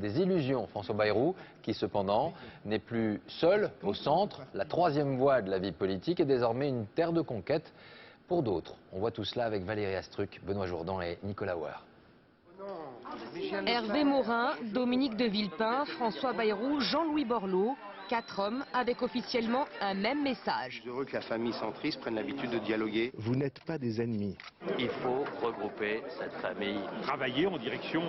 des illusions, François Bayrou, qui cependant n'est plus seul au centre. La troisième voie de la vie politique est désormais une terre de conquête pour d'autres. On voit tout cela avec Valérie Astruc, Benoît Jourdan et Nicolas Houard. Hervé Morin, Dominique de Villepin, François Bayrou, Jean-Louis Borloo, 4 hommes avec officiellement un même message. Je suis heureux que la famille centriste prenne l'habitude de dialoguer. Vous n'êtes pas des ennemis. Il faut regrouper cette famille. Travailler en direction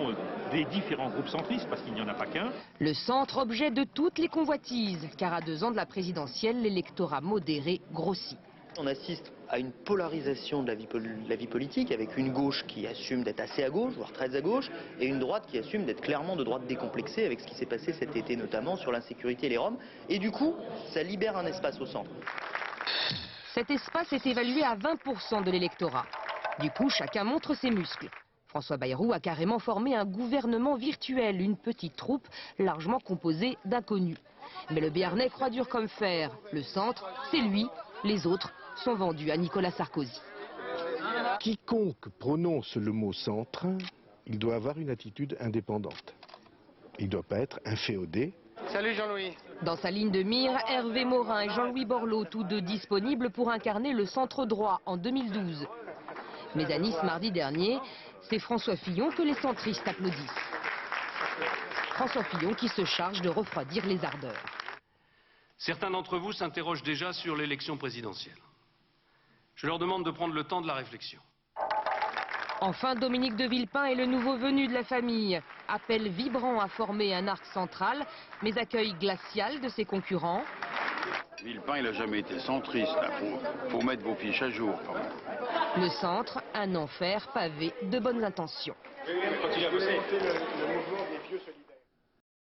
des différents groupes centristes, parce qu'il n'y en a pas qu'un. Le centre, objet de toutes les convoitises, car à 2 ans de la présidentielle, l'électorat modéré grossit. On assiste à une polarisation de la vie politique, avec une gauche qui assume d'être assez à gauche, voire très à gauche, et une droite qui assume d'être clairement de droite décomplexée, avec ce qui s'est passé cet été notamment sur l'insécurité et les Roms. Et du coup, ça libère un espace au centre. Cet espace est évalué à 20% de l'électorat. Du coup, chacun montre ses muscles. François Bayrou a carrément formé un gouvernement virtuel, une petite troupe largement composée d'inconnus. Mais le Béarnais croit dur comme fer. Le centre, c'est lui. Les autres sont vendus à Nicolas Sarkozy. Quiconque prononce le mot centre, il doit avoir une attitude indépendante. Il ne doit pas être inféodé. Salut Jean-Louis. Dans sa ligne de mire, Hervé Morin et Jean-Louis Borloo, tous deux disponibles pour incarner le centre droit en 2012. Mais à Nice, mardi dernier, c'est François Fillon que les centristes applaudissent. François Fillon qui se charge de refroidir les ardeurs. Certains d'entre vous s'interrogent déjà sur l'élection présidentielle. Je leur demande de prendre le temps de la réflexion. Enfin, Dominique de Villepin est le nouveau venu de la famille. Appel vibrant à former un arc central, mais accueil glacial de ses concurrents. Villepin, il n'a jamais été centriste. Faut mettre vos fiches à jour, quand même. Le centre, un enfer pavé de bonnes intentions.